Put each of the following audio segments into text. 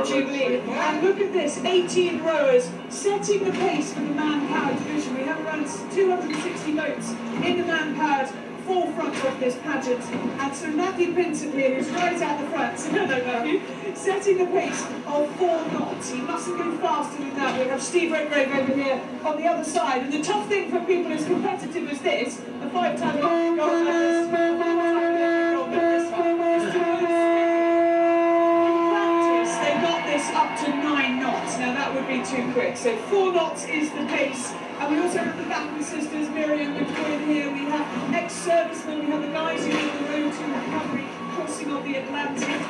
Jubilee. And look at this, 18 rowers setting the pace for the man-powered division. We have around 260 boats in the man-powered forefront of this pageant. And Sir Matthew Pinson here, who's right at the front, hello Matthew, setting the pace of 4 knots. He mustn't go faster than that. We have Steve Redgrave over here on the other side. And the tough thing for people as competitive as this, a 5-time gold medalist, up to 9 knots. Now that would be too quick. So 4 knots is the pace. And we also have the Batten sisters, Miriam and Corinne here. We have ex-servicemen. We have the guys who are on the road to recovery crossing of the Atlantic.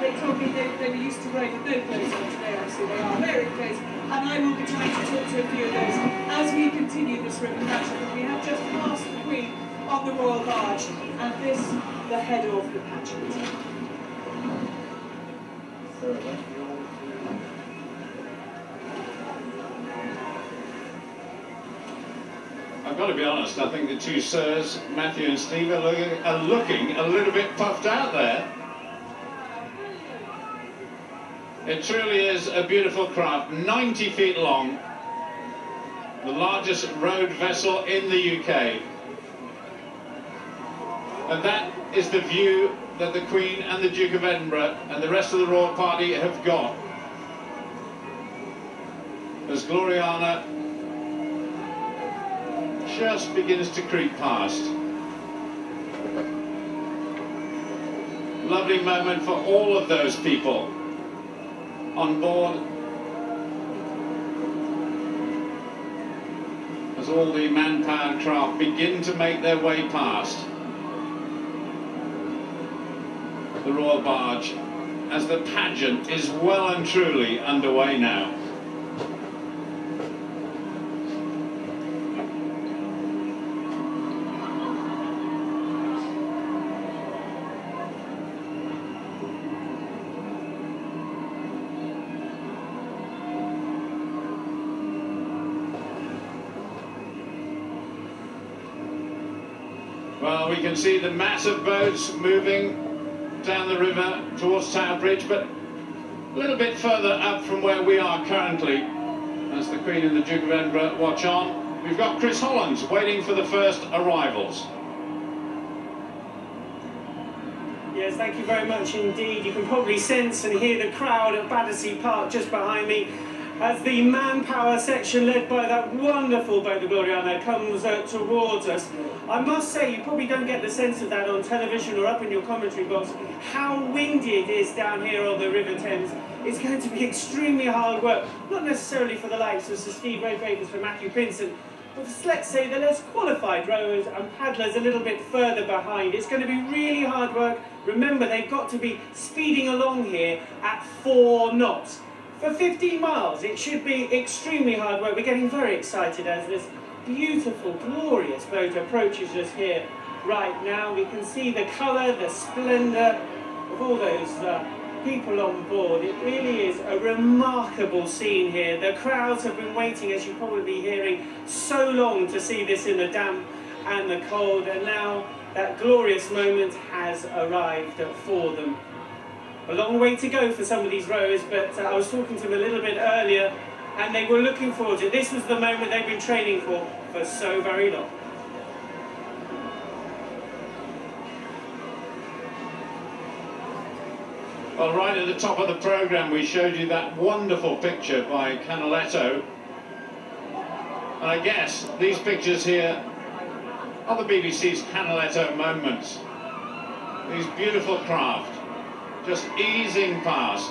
They told me they were used to rowing with no clothes on today. Obviously they are wearing clothes. And I will be trying to talk to a few of those as we continue this river pageant. We have just passed the Queen on the Royal Barge. And this, the head of the pageant. I've got to be honest, I think the two sirs, Matthew and Steve, are looking a little bit puffed out there. It truly is a beautiful craft, 90 feet long, the largest rowed vessel in the UK. And that is the view that the Queen and the Duke of Edinburgh and the rest of the royal party have got. As Gloriana just begins to creep past. Lovely moment for all of those people on board as all the man-powered craft begin to make their way past the Royal Barge as the pageant is well and truly underway now. Well, we can see the massive boats moving down the river towards Tower Bridge, but a little bit further up from where we are currently, as the Queen and the Duke of Edinburgh watch on. We've got Chris Hollands waiting for the first arrivals. Yes, thank you very much indeed. You can probably sense and hear the crowd at Battersea Park just behind me as the manpower section led by that wonderful boat, the Gloriana, comes towards us. I must say, you probably don't get the sense of that on television or up in your commentary box, how windy it is down here on the River Thames. It's going to be extremely hard work, not necessarily for the likes of Sir Steve Redgrave and for Matthew Pinson, but for, let's say, the less qualified rowers and paddlers a little bit further behind. It's going to be really hard work. Remember, they've got to be speeding along here at 4 knots. For 15 miles, it should be extremely hard work. We're getting very excited as this beautiful, glorious boat approaches us here right now. We can see the colour, the splendour of all those people on board. It really is a remarkable scene here. The crowds have been waiting, as you're probably hearing, so long to see this in the damp and the cold, and now that glorious moment has arrived for them. A long way to go for some of these rowers, but I was talking to them a little bit earlier and they were looking forward to it. This was the moment they've been training for so very long. Well, right at the top of the programme we showed you that wonderful picture by Canaletto. And I guess these pictures here are the BBC's Canaletto moments. These beautiful craft just easing past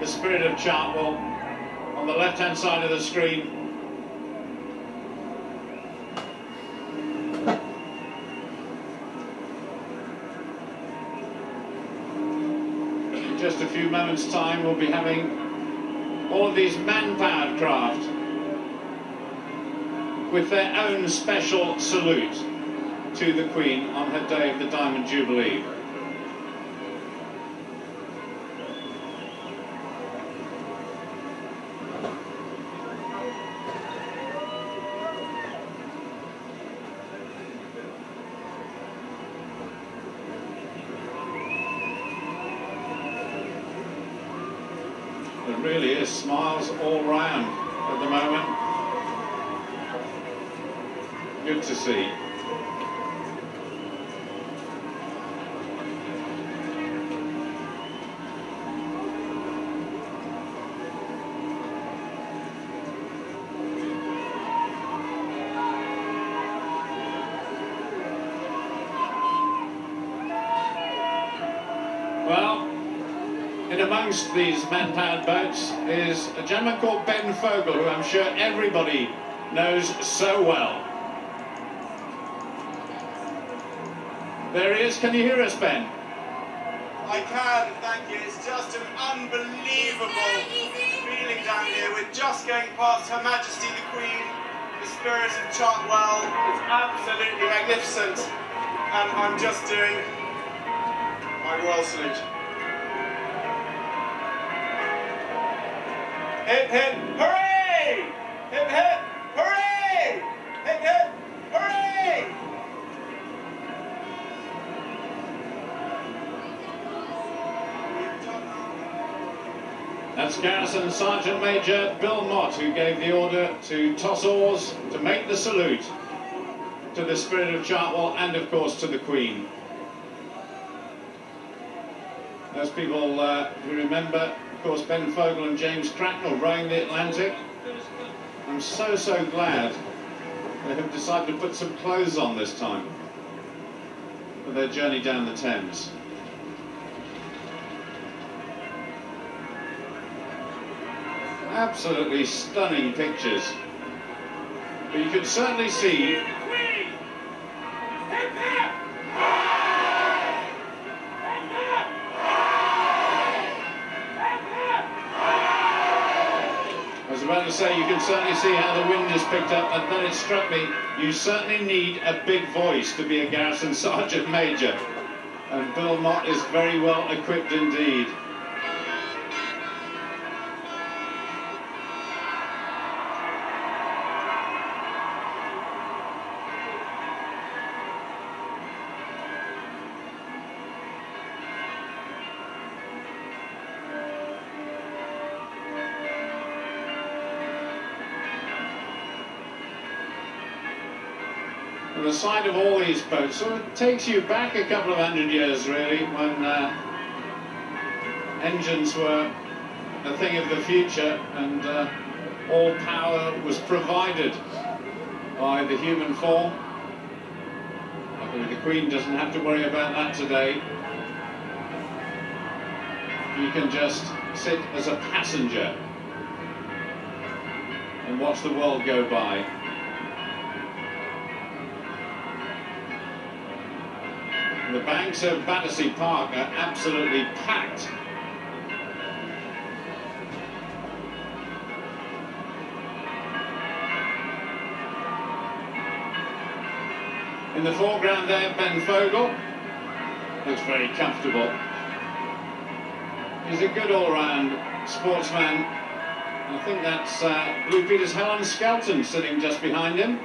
the Spirit of Chartwell on the left-hand side of the screen. In just a few moments' time we'll be having all of these man-powered craft with their own special salute to the Queen on her day of the Diamond Jubilee. There really is smiles all round at the moment. Good to see. Well, in amongst these man-powered boats is a gentleman called Ben Fogle, who I'm sure everybody knows so well. There he is. Can you hear us, Ben? I can, thank you. It's just an unbelievable feeling down here. We're just going past Her Majesty the Queen, the Spirit of Chartwell. It's absolutely magnificent. And I'm just doing my royal salute. Hip hip hooray! Hip hip hooray! Hip hip hooray! That's Garrison Sergeant Major Bill Mott, who gave the order to toss oars to make the salute to the Spirit of Chartwell and, of course, to the Queen. Those people who remember, of course, Ben Fogle and James Cracknell rowing the Atlantic. I'm so glad they have decided to put some clothes on this time for their journey down the Thames. Absolutely stunning pictures. But you can certainly see I was about to say, you can certainly see how the wind has picked up, and then it struck me, you certainly need a big voice to be a Garrison Sergeant Major. And Bill Mott is very well equipped indeed. The sight of all these boats sort of takes you back a couple of 100 years, really, when engines were a thing of the future and all power was provided by the human form. Luckily, the Queen doesn't have to worry about that today. You can just sit as a passenger and watch the world go by. The banks of Battersea Park are absolutely packed. In the foreground there, Ben Fogle looks very comfortable. He's a good all-round sportsman. I think that's Blue Peter's Helen Skelton sitting just behind him.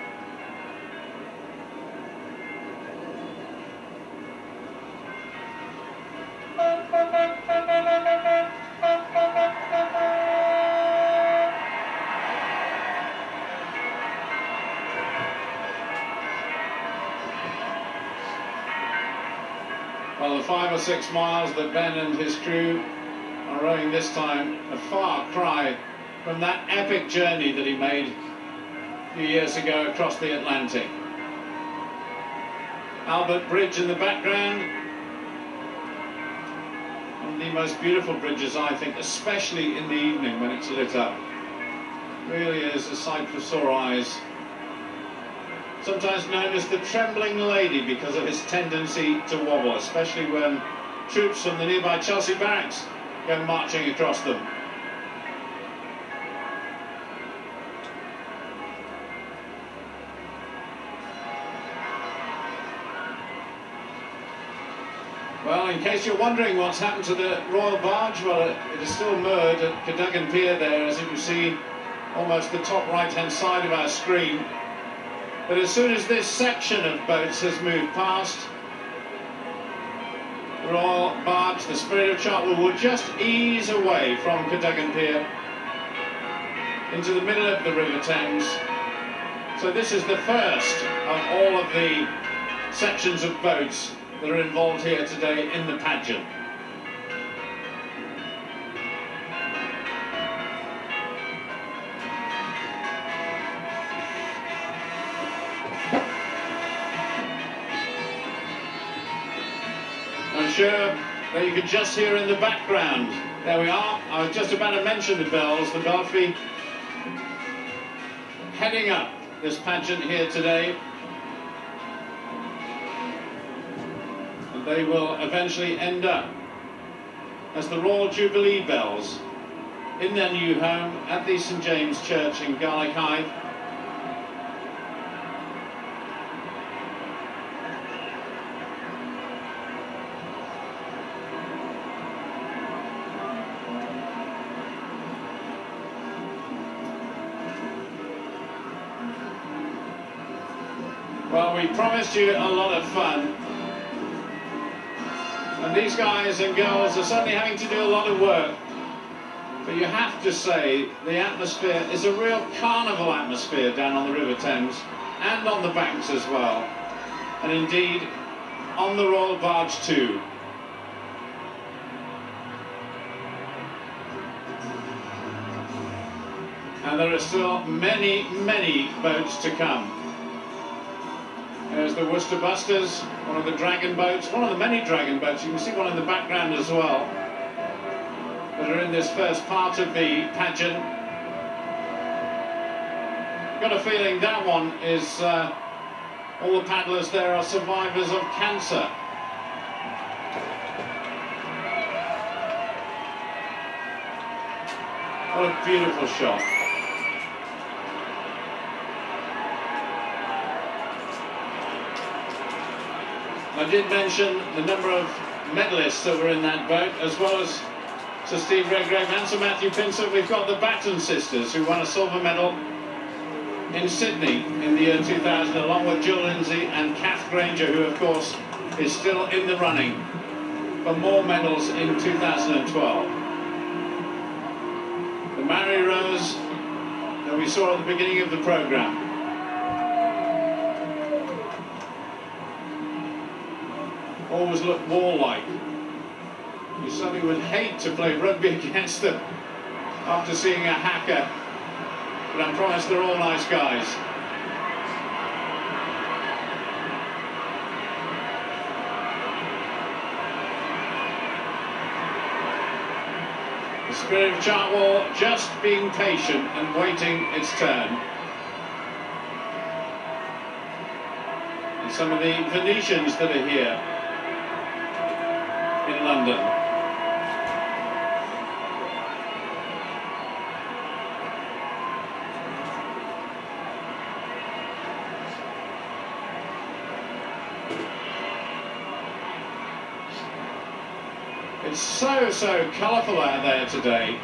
Well, the 5 or 6 miles that Ben and his crew are rowing this time, a far cry from that epic journey that he made a few years ago across the Atlantic. Albert Bridge in the background. One of the most beautiful bridges, I think, especially in the evening when it's lit up. Really is a sight for sore eyes. Sometimes known as the Trembling Lady because of his tendency to wobble, especially when troops from the nearby Chelsea barracks go marching across them. Well, in case you're wondering what's happened to the Royal Barge, well, it is still moored at Cadogan Pier there, as you can see, almost the top right-hand side of our screen. But as soon as this section of boats has moved past, Royal barge, the Spirit of Chartwell, will just ease away from Cadogan Pier into the middle of the River Thames. So this is the first of all of the sections of boats that are involved here today in the pageant. I'm sure that you can just hear in the background. There we are. I was just about to mention the bells, the belfry heading up this pageant here today. And they will eventually end up as the Royal Jubilee bells in their new home at the St James Church in Garlick Hythe. Well, we promised you a lot of fun, and these guys and girls are certainly having to do a lot of work, but you have to say the atmosphere is a real carnival atmosphere down on the River Thames and on the banks as well, and indeed on the Royal Barge too. And there are still many, many boats to come. There's the Worcester Busters, one of the dragon boats, one of the many dragon boats. You can see one in the background as well, that are in this first part of the pageant. I've got a feeling that one is, all the paddlers there are survivors of cancer. What a beautiful shot. I did mention the number of medalists that were in that boat, as well as Sir Steve Redgrave and Sir Matthew Pinsent. We've got the Batten sisters, who won a silver medal in Sydney in the year 2000, along with Jill Lindsay and Kath Granger, who of course is still in the running for more medals in 2012. The Mary Rose that we saw at the beginning of the programme. Always look warlike. You certainly would hate to play rugby against them after seeing a hacker, but I promise they're all nice guys. The Spirit of Chartwell just being patient and waiting its turn. And some of the Venetians that are here in London. It's so colourful out there today.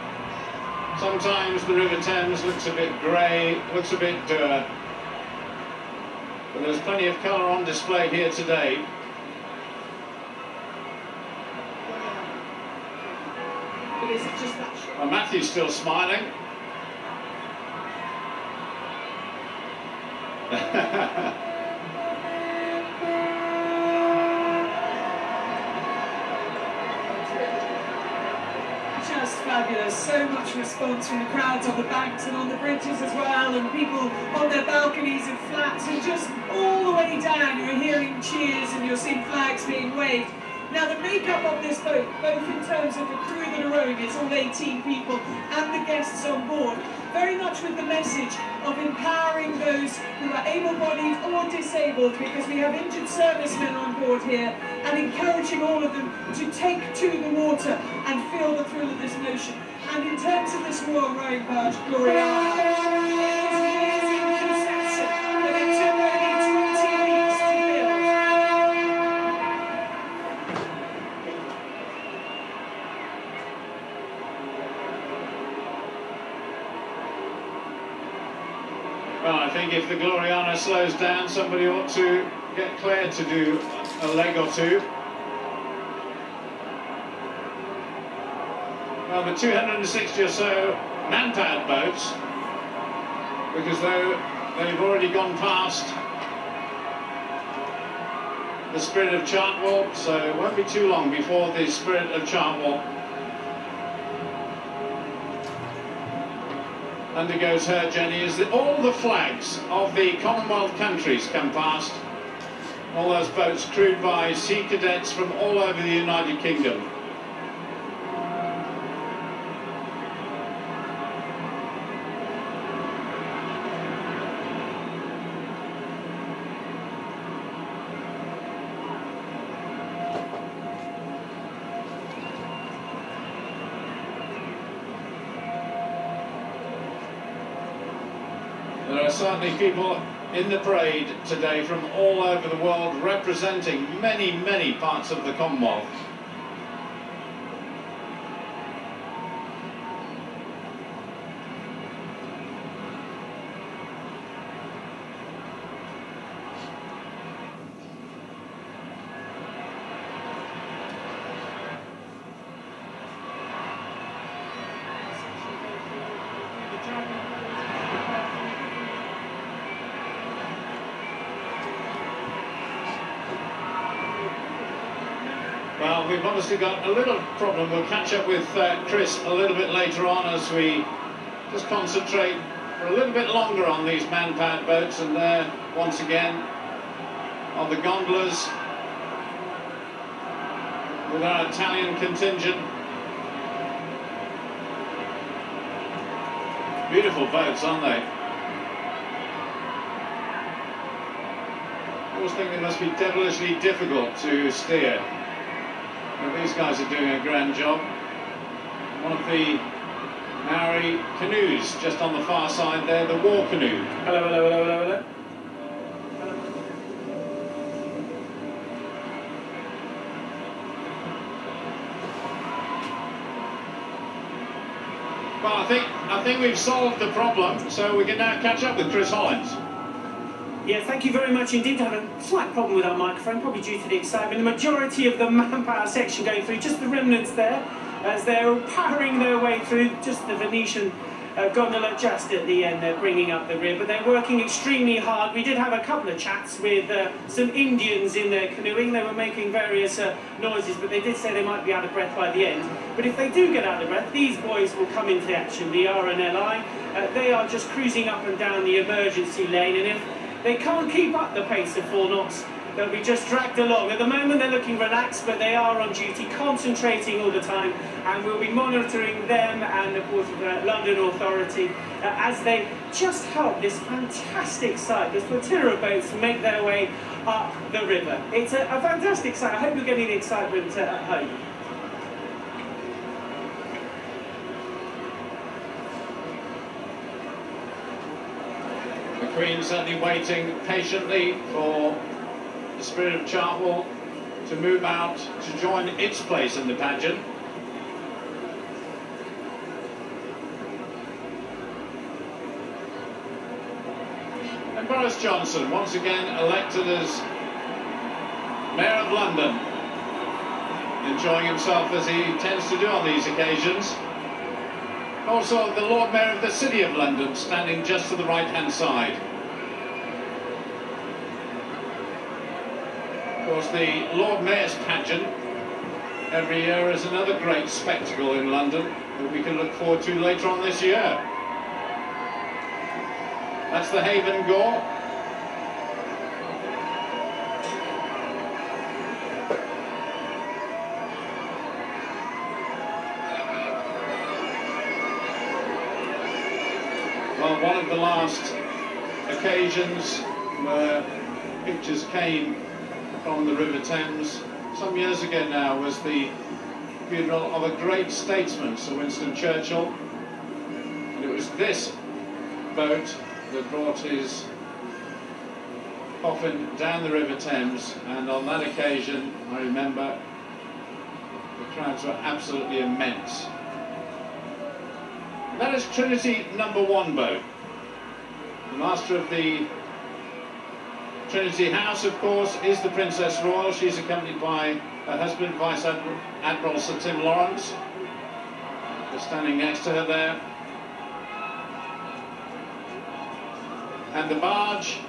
Sometimes the River Thames looks a bit grey, looks a bit but there's plenty of colour on display here today. Is it just that shot? Well, Matthew's still smiling. Just fabulous. So much response from the crowds on the banks and on the bridges as well, and people on their balconies and flats, and just all the way down you're hearing cheers and you're seeing flags being waved. Now the makeup of this boat, both in terms of the crew that are rowing, it's all 18 people, and the guests on board, very much with the message of empowering those who are able-bodied or disabled, because we have injured servicemen on board here, and encouraging all of them to take to the water and feel the thrill of this notion. And in terms of this Royal Rowing Barge, Gloriana, Well, I think if the Gloriana slows down, somebody ought to get Claire to do a leg or two. Well, the 260 or so man-powered boats, because they've already gone past the Spirit of Chartwell, so it won't be too long before the Spirit of Chartwell undergoes her journey as all the flags of the Commonwealth countries come past. All those boats crewed by sea cadets from all over the United Kingdom. There are certainly people in the parade today from all over the world representing many, many parts of the Commonwealth. Well, we've obviously got a little problem. We'll catch up with Chris a little bit later on as we just concentrate for a little bit longer on these man-powered boats. And there, once again, are the gondolas with our Italian contingent. Beautiful boats, aren't they? I always think they must be devilishly difficult to steer. But these guys are doing a grand job. One of the Maori canoes just on the far side there, the war canoe. Hello, hello, hello, hello, hello. Well, I think we've solved the problem, so we can now catch up with Chris Hollins. Yeah, thank you very much indeed. I have a slight problem with our microphone, probably due to the excitement. The majority of the manpower section going through, just the remnants there, as they're powering their way through, just the Venetian gondola just at the end, they're bringing up the rear, but they're working extremely hard. We did have a couple of chats with some Indians in their canoeing. They were making various noises, but they did say they might be out of breath by the end. But if they do get out of breath, these boys will come into action, the RNLI. They are just cruising up and down the emergency lane, and if they can't keep up the pace of 4 knots, they'll be just dragged along. At the moment they're looking relaxed, but they are on duty, concentrating all the time, and we'll be monitoring them and of course the London Authority as they just help this fantastic site, this flotilla of boats, make their way up the river. It's a fantastic site. I hope you're getting the excitement at home. The Queen certainly waiting patiently for the Spirit of Chartwell to move out to join its place in the pageant. And Boris Johnson, once again elected as Mayor of London, enjoying himself as he tends to do on these occasions. Also, the Lord Mayor of the City of London standing just to the right-hand side. Of course, the Lord Mayor's pageant every year is another great spectacle in London that we can look forward to later on this year. That's the Haven Gore. Well, one of the last occasions where pictures came from the River Thames some years ago now was the funeral of a great statesman, Sir Winston Churchill. And it was this boat that brought his coffin down the River Thames, and on that occasion, I remember, the crowds were absolutely immense. That is Trinity #1 boat. The master of the Trinity House, of course, is the Princess Royal. She's accompanied by her husband, Vice Admiral Sir Tim Lawrence. standing next to her there. And the barge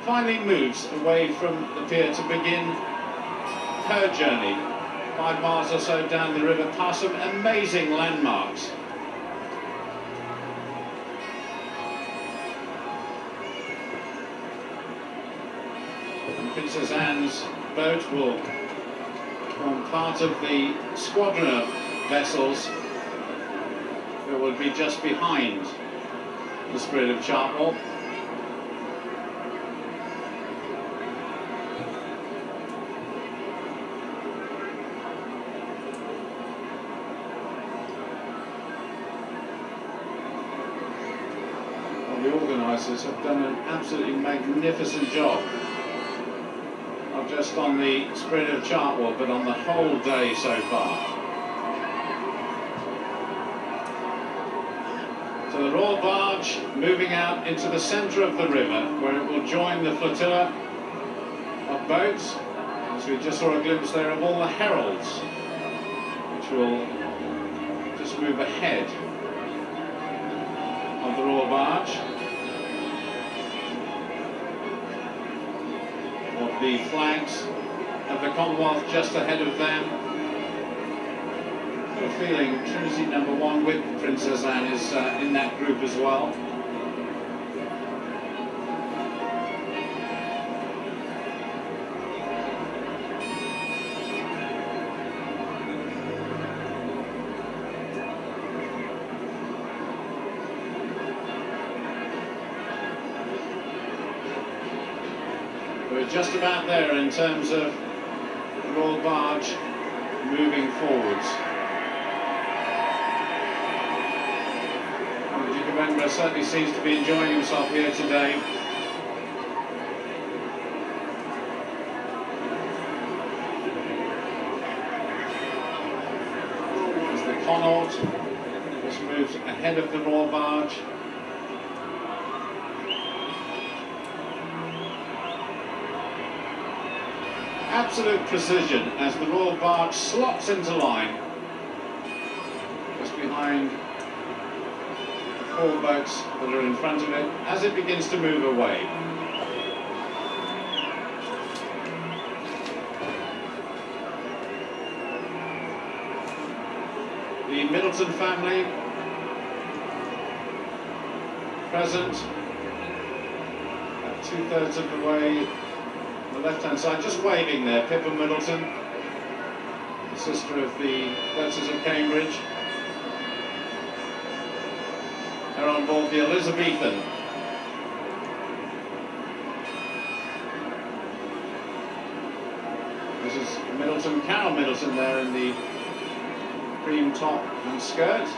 finally moves away from the pier to begin her journey. 5 miles or so down the river, past some amazing landmarks. And Princess Anne's boat will form part of the squadron of vessels that will be just behind the Spirit of Chartwell. The organisers have done an absolutely magnificent job, not just on the Spirit of Chartwell, but on the whole day so far. So the Royal Barge moving out into the centre of the river, where it will join the flotilla of boats, as we just saw a glimpse there of all the heralds, which will just move ahead of the Royal Barge. Of the flags of the Commonwealth just ahead of them. Got a feeling Trinity number 1 with Princess Anne is in that group as well. We're just about there in terms of the Royal Barge moving forwards. And the Duke of Edinburgh certainly seems to be enjoying himself here today. As the Connaught just moves ahead of the Royal Barge. Absolute precision as the Royal Barge slots into line just behind the 4 boats that are in front of it as it begins to move away. The Middleton family present at 2/3 of the way. The left-hand side, just waving there, Pippa Middleton, the sister of the Duchess of Cambridge. They're on board the Elizabethan. This is Middleton, Carol Middleton there in the cream top and skirt.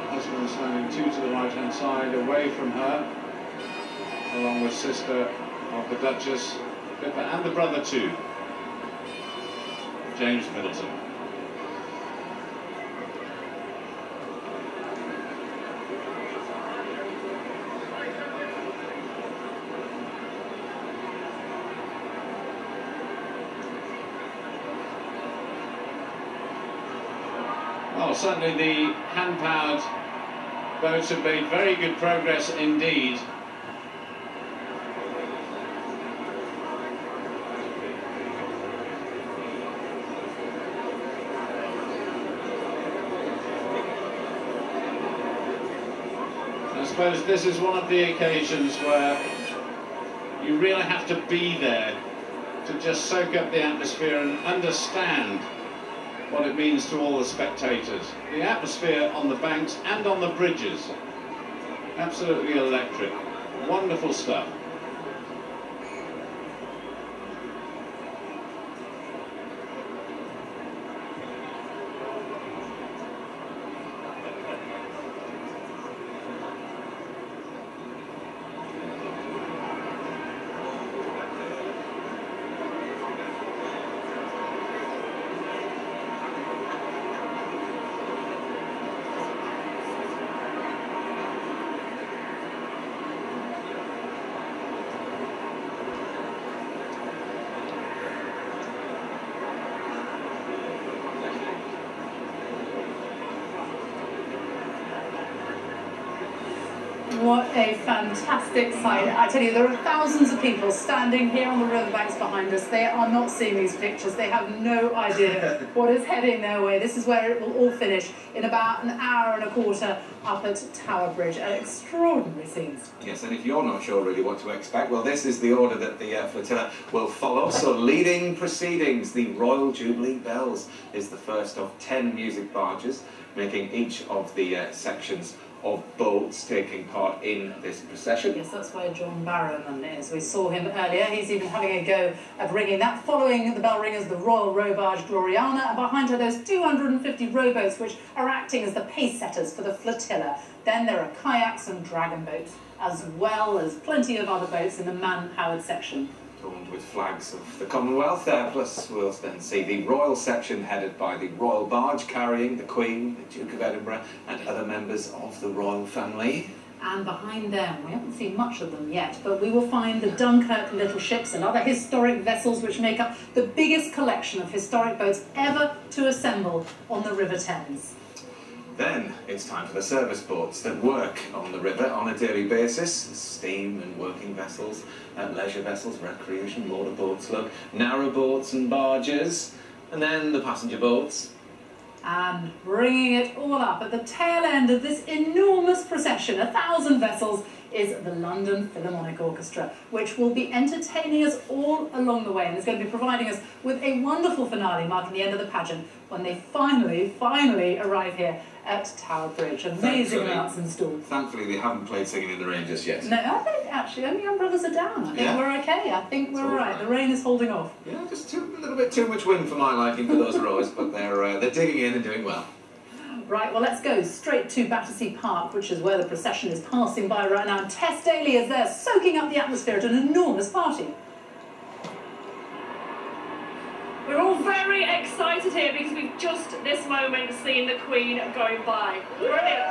Husband standing 2 to the right-hand side, away from her, along with sister of the Duchess, Pippa, and the brother too, James Middleton. Well, certainly the hand-powered boats have made very good progress indeed. I suppose this is one of the occasions where you really have to be there to just soak up the atmosphere and understand what it means to all the spectators. The atmosphere on the banks and on the bridges, absolutely electric. Wonderful stuff. What a fantastic sight. I tell you, there are thousands of people standing here on the riverbanks behind us. They are not seeing these pictures. They have no idea what is heading their way. This is where it will all finish in about an hour and a quarter up at Tower Bridge. Extraordinary scenes. Yes, and if you're not sure really what to expect, well, this is the order that the Flotilla will follow. So leading proceedings, the Royal Jubilee Bells is the first of 10 music barges, making each of the sections of boats taking part in this procession. Yes, that's where John Barrowman is. We saw him earlier. He's even having a go at ringing that. Following the bell ringers, the Royal Row Barge Gloriana, and behind her those 250 rowboats which are acting as the pace setters for the Flotilla. Then there are kayaks and dragon boats, as well as plenty of other boats in the man-powered section. Adorned with flags of the Commonwealth there, plus we'll then see the Royal section headed by the Royal Barge carrying the Queen, the Duke of Edinburgh and other members of the royal family. And behind them, we haven't seen much of them yet, but we will find the Dunkirk little ships and other historic vessels which make up the biggest collection of historic boats ever to assemble on the River Thames. Then it's time for the service boats that work on the river on a daily basis. Steam and working vessels, leisure vessels, recreation, motorboats, look, narrow boats and barges, and then the passenger boats. And bringing it all up at the tail end of this enormous procession, 1,000 vessels, is the London Philharmonic Orchestra, which will be entertaining us all along the way and is going to be providing us with a wonderful finale marking the end of the pageant when they finally arrive here at Tower Bridge. Amazing amounts in store. Thankfully they haven't played Singing in the Rain just yet. No, I think actually only umbrellas are down. I think we're okay. I think we're all right. The rain is holding off. Yeah, just a little bit too much wind for my liking for those rows, but they're digging in and doing well. Right, well, let's go straight to Battersea Park, which is where the procession is passing by right now. And Tess Daly is there, soaking up the atmosphere at an enormous party. We're all very excited here because we've just this moment seen the Queen going by. Brilliant.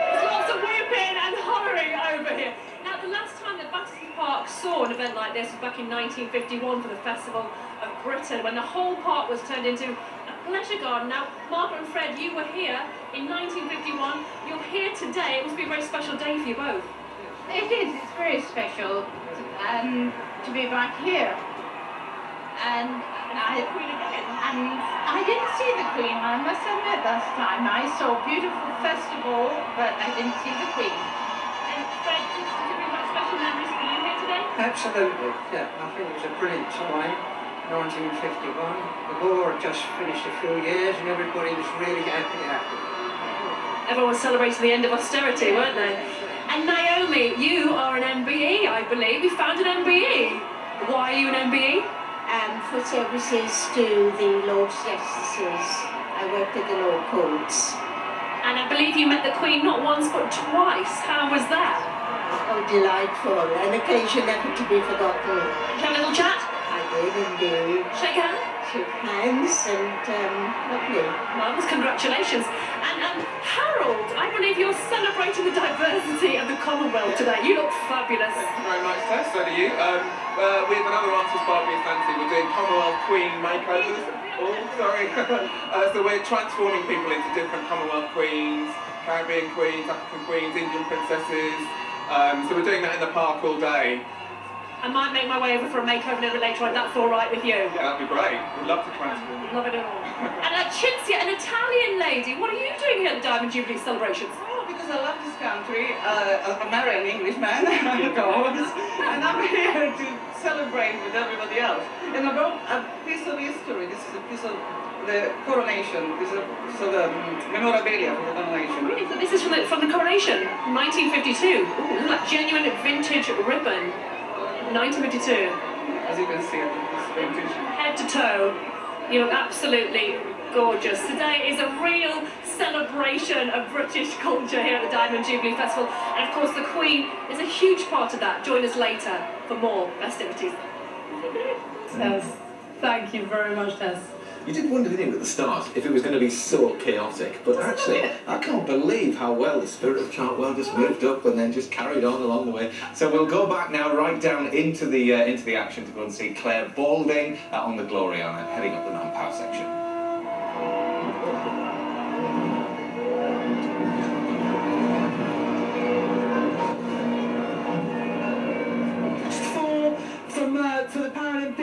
There's lots of whooping and hollering over here. Now, the last time that Battersea Park saw an event like this was back in 1951 for the Festival of Britain, when the whole park was turned into a pleasure garden. Now, Margaret and Fred, you were here in 1951. You're here today. It must be a very special day for you both. It is. It's very special to be back here. And I didn't see the Queen, I must admit, last time. I saw a beautiful festival, but I didn't see the Queen. And Fred, does it bring back special memories for you here today? Absolutely, yeah. I think it was a brilliant time, 1951. The war had just finished a few years and everybody was really happy. Everyone was celebrating the end of austerity, weren't they? And Naomi, you are an MBE, I believe. You founded MBE. Why are you an MBE? For services to the Lord Justices. I worked at the Law Courts. And I believe you met the Queen not once but twice. How was that? Oh, delightful. An occasion never to be forgotten. Did you have a little chat? I did indeed. Shake hands? Shook hands and lovely. Marvellous, congratulations. And Harold, I believe you're celebrating the diversity of the Commonwealth today. You look fabulous. Thank you very much, Tess. So do you. We have another artist Barbie and Fancy. We're doing Commonwealth Queen makeovers. Oh, sorry. So we're transforming people into different Commonwealth Queens, Caribbean Queens, African Queens, Indian Princesses. So we're doing that in the park all day. I might make my way over for a makeover a little bit later on. That's all right with you? Yeah, that'd be great. We'd love to transform. Love it all. And Cinzia, an Italian lady, what are you doing here at the Diamond Jubilee celebrations? Oh, because I love this country. I married an Englishman, of course, and I'm here to celebrate with everybody else. And I brought a piece of history. This is a piece of the coronation. This is a piece of memorabilia for the coronation. Really? So this is from the coronation, 1952. Ooh, look at that genuine vintage ribbon. 1952. As you can see, it's vintage. Head to toe, you look absolutely gorgeous. Today is a real celebration of British culture here at the Diamond Jubilee Festival. And of course the Queen is a huge part of that. Join us later for more festivities. Tess, thank you very much, Tess. You did wonder, didn't you, at the start, if it was going to be so chaotic, but actually, I can't believe how well the spirit of Chartwell just moved up and then just carried on along the way. So we'll go back now right down into the action to go and see Claire Balding on the Gloriana, heading up the manpower section.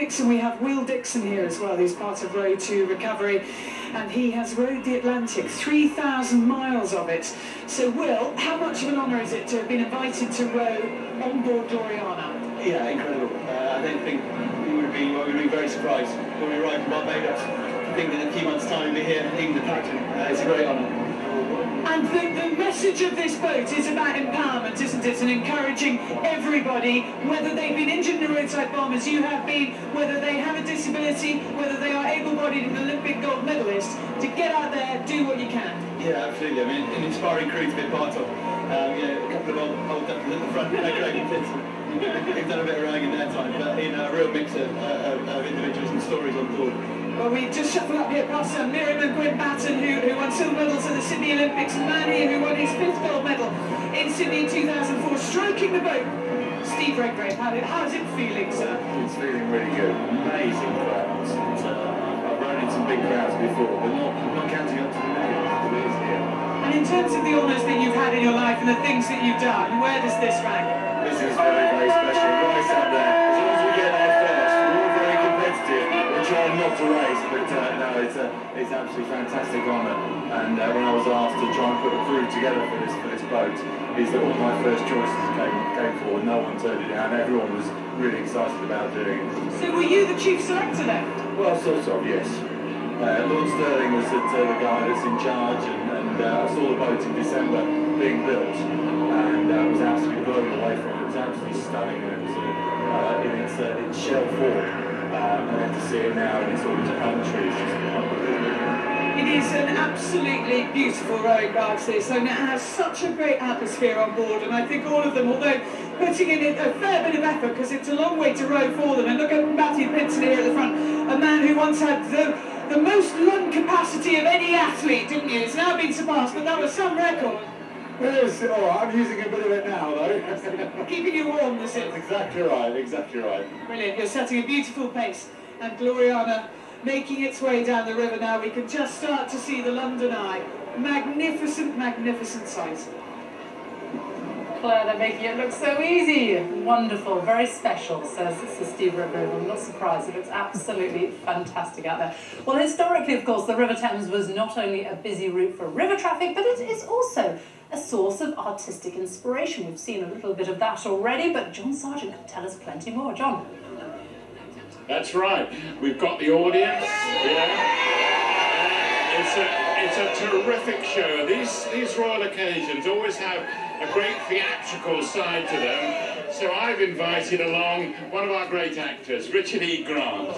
Dixon, we have Will Dixon here as well, who's part of Road to Recovery, and he has rowed the Atlantic, 3,000 miles of it. So Will, how much of an honour is it to have been invited to row on board Gloriana? Yeah, incredible. I don't think we would be very surprised when we arrived in Barbados. I think that in a few months' time we'll be here, even the captain. It's a great honour. And the message of this boat is about empowerment, isn't it? And encouraging everybody, whether they've been injured in a roadside bomb as you have been, whether they have a disability, whether they are able-bodied and Olympic gold medalist, to get out there, do what you can. Yeah, absolutely. I mean, an inspiring crew to be a part of. You know, a couple of old duckers at the front, Greg and Fitz. They've done a bit of rowing in their time, but you know, a real mix of individuals and stories on board. Well, we just shuffle up here past Miriam and Gwyn Batten, who won silver medals at the Sydney Olympics, and man here who won his 5th gold medal in Sydney in 2004, stroking the boat. Steve Redgrave, how's it feeling, sir? It's feeling really good. Amazing crowds. I've run in some big crowds before, but not counting up to the negatives it is here. And in terms of the honours that you've had in your life and the things that you've done, where does this rank? This is very, very special. Right up there. As long as we get there first, we're all very competitive. We're trying not to race, but no, it's absolutely fantastic honour. And when I was asked to try and put a crew together for this boat, is that all my first choices came forward. No one turned it down. Everyone was really excited about doing it. So were you the chief selector then? Well, sort of, yes. Lord Sterling was the guy that's in charge, and I saw the boat in December being built, and I was absolutely blown away from it. It was absolutely stunning, and it was in its shell form. And then to see it now in its all its country is just unbelievable. It is an absolutely beautiful rowing barge this, and it has such a great atmosphere on board, and I think all of them, although putting in a fair bit of effort, because it's a long way to row for them, and look at Matthew Pinson here at the front, a man who once had the most lung capacity of any athlete, didn't you? It's now been surpassed, but that was some record. Yes, I'm using a bit of it now, though. Keeping you warm, this is. That's exactly right, exactly right. Brilliant, you're setting a beautiful pace, and Gloriana making its way down the river now. We can just start to see the London Eye. Magnificent, magnificent sight. Claire, they're making it look so easy. Wonderful, very special, says Steve Redgrave. I'm not surprised. It looks absolutely fantastic out there. Well, historically, of course, the River Thames was not only a busy route for river traffic, but it is also a source of artistic inspiration. We've seen a little bit of that already, but John Sargent can tell us plenty more. John. That's right. We've got the audience. Yeah. It's a terrific show. These royal occasions always have a great theatrical side to them. So I've invited along one of our great actors, Richard E. Grant.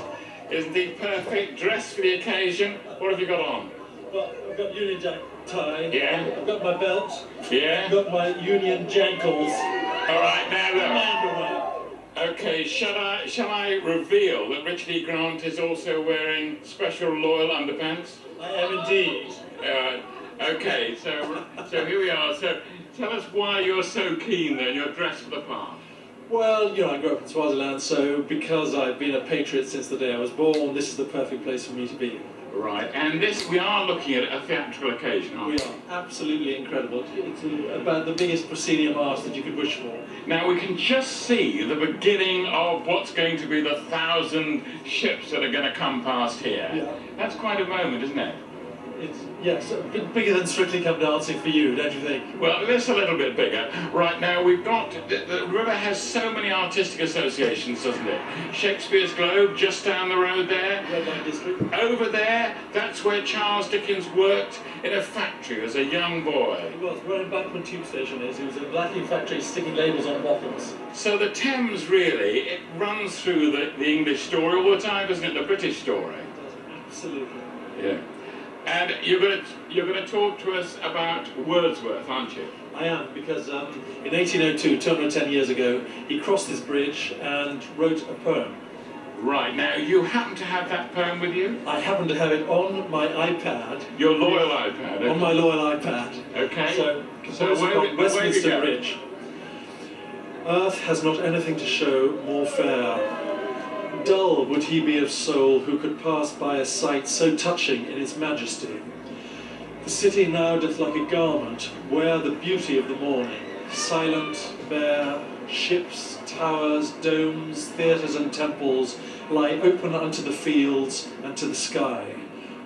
Isn't he perfect? Dressed for the occasion. What have you got on? Well, I've got Union Jack tie. Yeah. I've got my belt. Yeah. I've got my Union Jankles. All right, now look. Okay, shall I reveal that Richard E. Grant is also wearing special loyal underpants? I am indeed. Okay, so here we are. So tell us why you're so keen then, you're dressed for the part. Well, you know, I grew up in Swaziland, so because I've been a patriot since the day I was born, this is the perfect place for me to be. Right, and we are looking at a theatrical occasion, aren't we? We are, absolutely incredible. It's about the biggest proscenium arch that you could wish for. Now we can just see the beginning of what's going to be the 1,000 ships that are going to come past here. Yeah. That's quite a moment, isn't it? It's, yes, a bit bigger than Strictly Come Dancing for you, don't you think? Well, it's a little bit bigger. Right, now we've got... The river has so many artistic associations, doesn't it? Shakespeare's Globe, just down the road there. Red Light District. Over there, that's where Charles Dickens worked in a factory as a young boy. He was, where Embankment Tube Station is. He was in a blacking factory sticking labels on bottles. So the Thames, really, it runs through the English story all the time, doesn't it? The British story. It does, absolutely. Yeah. And you're going to talk to us about Wordsworth, aren't you? I am, because in 1802, 210 years ago, he crossed this bridge and wrote a poem. Right, now you happen to have that poem with you? I happen to have it on my iPad. Your loyal iPad? Okay. On my loyal iPad. Okay. So where Westminster Bridge. Earth has not anything to show more fair. Dull would he be of soul who could pass by a sight so touching in its majesty. The city now doth like a garment wear the beauty of the morning, silent, bare, ships, towers, domes, theatres and temples, lie open unto the fields and to the sky,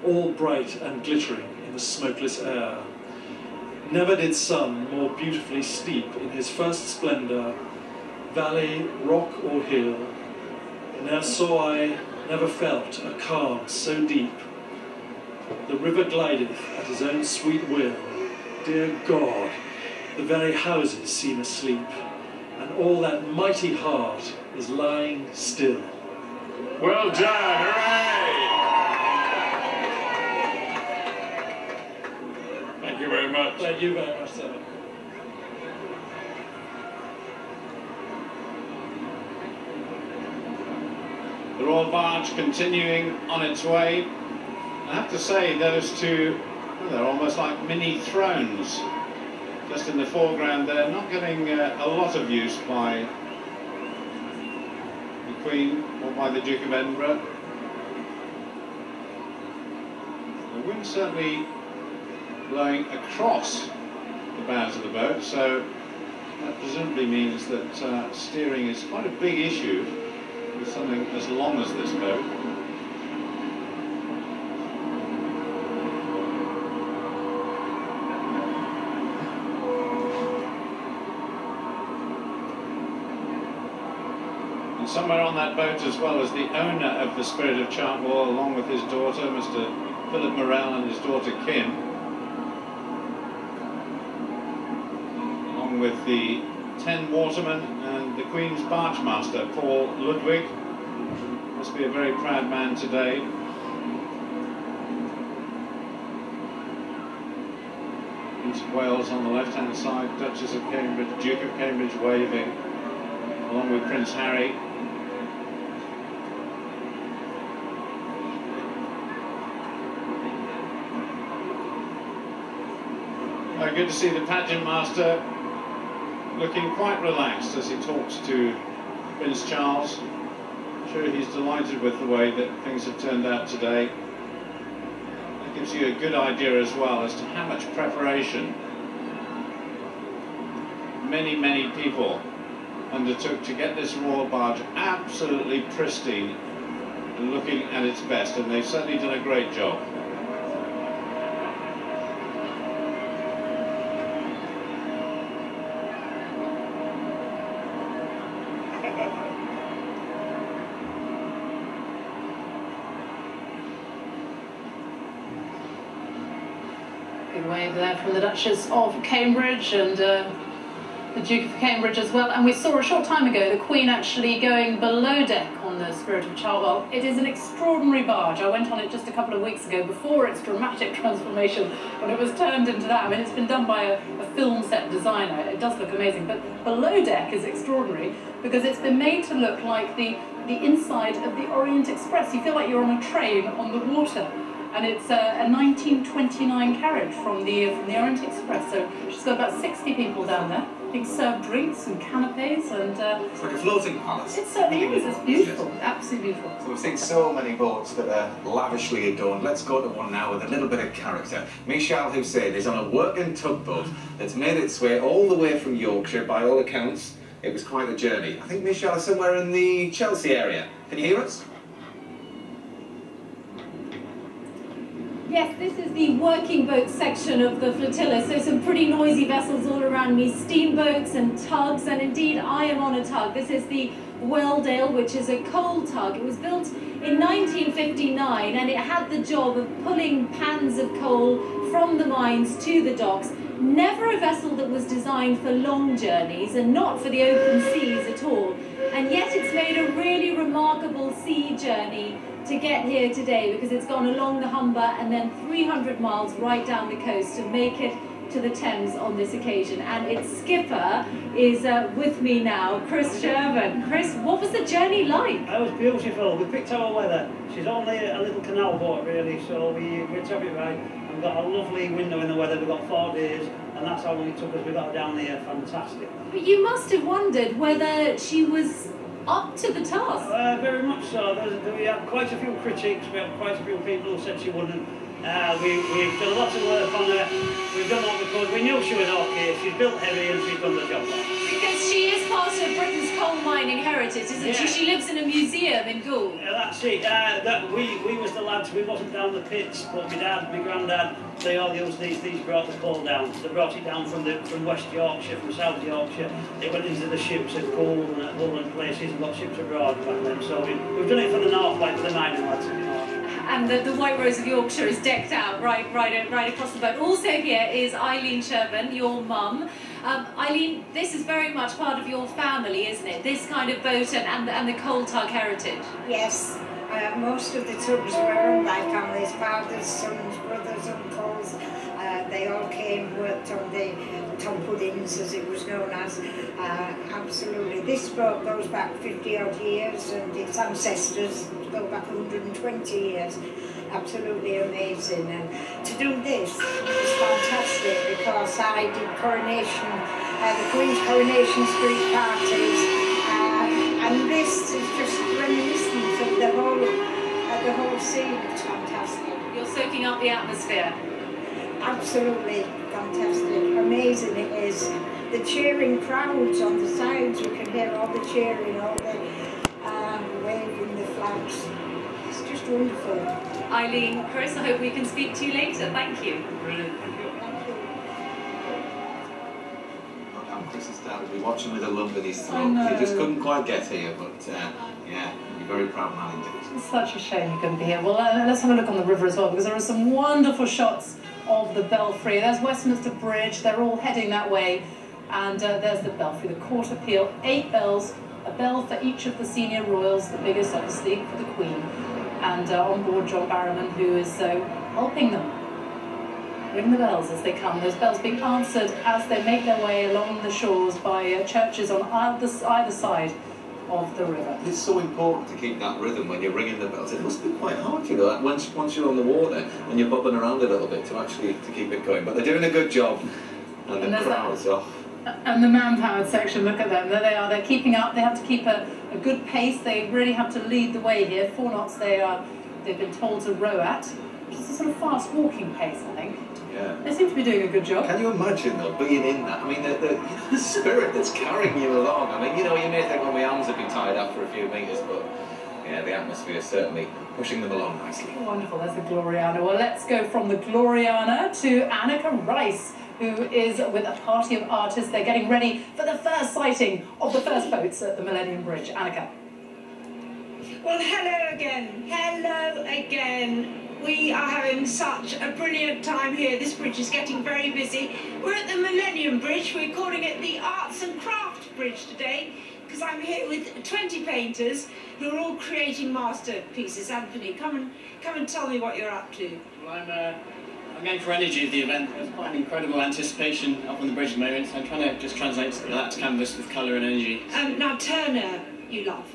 all bright and glittering in the smokeless air. Never did sun more beautifully steep in his first splendour, valley, rock or hill. Ne'er saw I, never felt a calm so deep. The river glideth at his own sweet will. Dear God, the very houses seem asleep, and all that mighty heart is lying still. Well done, hooray! Thank you very much. Thank you very much, sir. The Royal Barge continuing on its way. I have to say, those two, well, they're almost like mini thrones. Just in the foreground there, not getting a lot of use by the Queen or by the Duke of Edinburgh. The wind certainly blowing across the bows of the boat, so that presumably means that steering is quite a big issue with something as long as this boat. And somewhere on that boat as well as the owner of the Spirit of Chartwell, along with his daughter, Mr. Philip Morrell, and his daughter Kim, along with the 10 watermen and the Queen's Bargemaster, Paul Ludwig. Must be a very proud man today. Prince of Wales on the left-hand side, Duchess of Cambridge, Duke of Cambridge waving, along with Prince Harry. Very good to see the pageant master looking quite relaxed as he talks to Prince Charles. I'm sure he's delighted with the way that things have turned out today. That gives you a good idea as well as to how much preparation many people undertook to get this royal barge absolutely pristine and looking at its best, and they've certainly done a great job. Good wave there from the Duchess of Cambridge and the Duke of Cambridge as well. And we saw a short time ago the Queen actually going below deck on the Spirit of Chartwell. It is an extraordinary barge. I went on it just a couple of weeks ago before its dramatic transformation when it was turned into that. I mean, it's been done by a film set designer. It does look amazing, but below deck is extraordinary because it's been made to look like the inside of the Orient Express. You feel like you're on a train on the water. And it's a 1929 carriage from the Orient Express. So she's got about 60 people down there being served drinks and canapes, and it's like a floating palace. It certainly is. It's beautiful, absolutely beautiful. So we've seen so many boats that are lavishly adorned. Let's go to one now with a little bit of character. Michal Hussein is on a working tugboat that's made its way all the way from Yorkshire. By all accounts, it was quite a journey. I think Michal is somewhere in the Chelsea area. Can you hear us? Yes, this is the working boat section of the flotilla, so some pretty noisy vessels all around me, steamboats and tugs, and indeed I am on a tug. This is the Welldale, which is a coal tug. It was built in 1959 and it had the job of pulling pans of coal from the mines to the docks. Never a vessel that was designed for long journeys and not for the open seas at all. And yet it's made a really remarkable sea journey to get here today, because it's gone along the Humber and then 300 miles right down the coast to make it to the Thames on this occasion. And its skipper is with me now, Chris Sherman. Chris, what was the journey like? It was beautiful. We picked our weather. She's only a little canal boat really, so we took it right. We've got a lovely window in the weather. We've got 4 days, and that's how long it took us. We got her down here. Fantastic. But you must have wondered whether she was up to the task. Very much so. We had quite a few critics. We had quite a few people who said she wouldn't. We've done a lot of work on her. We've done what we could. good. We knew she was okay. She's built heavy and she's done the job. Because she is part of Britain's coal mining heritage, isn't she? She lives in a museum in Gould. Yeah, that's it. We was the lads, we wasn't down the pits, but my dad, my granddad, they all used these brought the coal down. They brought it down from West Yorkshire, from South Yorkshire. It went into the ships at Gould and at Hull and places and got ships abroad back then. So we've done it for the North, like for the mining lads. And the White Rose of Yorkshire is decked out right across the boat. Also here is Eileen Sherburn, your mum. Eileen, this is very much part of your family, isn't it? This kind of boat and the coal tug heritage. Yes, most of the tugs were run by families, fathers, sons, brothers, uncles. They all came, worked on the Tom Puddings, as it was known as. Absolutely. This boat goes back 50 odd years, and its ancestors go back 120 years. Absolutely amazing. And to do this is fantastic, because I did coronation, the Queen's Coronation Street parties, and this is just reminiscent of the whole scene. It's fantastic. You're soaking up the atmosphere. Absolutely fantastic. Amazing it is. The cheering crowds on the sides, you can hear all the cheering, all the waving the flags. It's just wonderful. Eileen, Chris, I hope we can speak to you later. Thank you. Brilliant. Chris has started to be watching with a lump in his throat. He just couldn't quite get here, but yeah, you're very proud man indeed. It's such a shame you couldn't be here. Well, let's have a look on the river as well, because there are some wonderful shots of the Belfry. There's Westminster Bridge, they're all heading that way, and there's the Belfry, the Court Appeal, 8 bells, a bell for each of the senior royals, the biggest obviously for the Queen, and on board John Barrowman, who is helping them ring the bells as they come. Those bells being answered as they make their way along the shores by churches on either side of the river. It's so important to keep that rhythm when you're ringing the bells. It must be quite hard, you know, that once you're on the water and you're bobbing around a little bit to keep it going. But they're doing a good job, and the crowds off. And the man-powered section, look at them. There they are. They're keeping up. They have to keep a good pace. They really have to lead the way here. 4 knots they've been told to row at, which is a sort of fast walking pace, I think. Yeah. They seem to be doing a good job. Can you imagine, though, being in that? I mean, the spirit that's carrying you along. I mean, you know, you may think, well, my arms have been tied up for a few metres, but yeah, the atmosphere is certainly pushing them along nicely. Wonderful, there's the Gloriana. Well, let's go from the Gloriana to Annika Rice, who is with a party of artists. They're getting ready for the first sighting of the first boats at the Millennium Bridge. Annika. Well, hello again. Hello again. We are having such a brilliant time here. This bridge is getting very busy. We're at the Millennium Bridge. We're calling it the Arts and Crafts Bridge today, because I'm here with 20 painters who are all creating masterpieces. Anthony, come and tell me what you're up to. Well, I'm going for energy of the event. There's quite an incredible anticipation up on the bridge at the moment, so I'm trying to just translate that to canvas with colour and energy. Now, Turner, you love.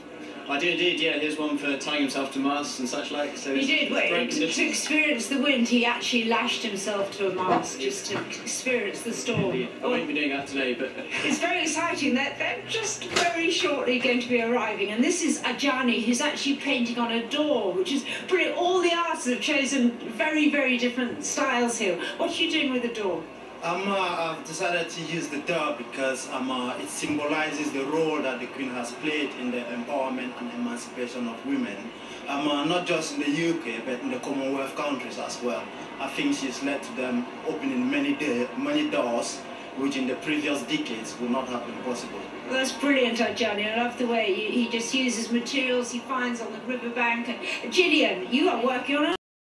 I do indeed, yeah. Here's one for tying himself to masts and such like. So he did, wait, to experience the wind, he actually lashed himself to a mast just to experience the storm. Indeed. I won't be doing that today, but... It's very exciting. They're just very shortly going to be arriving, and this is Ajani, who's actually painting on a door, which is brilliant. All the artists have chosen very, very different styles here. What are you doing with the door? I've decided to use the door because it symbolizes the role that the Queen has played in the empowerment and emancipation of women, not just in the UK but in the Commonwealth countries as well. I think she's led to them opening many doors which in the previous decades would not have been possible. Well, that's brilliant, Ajani. I love the way he just uses materials he finds on the riverbank. And Gillian, you are working on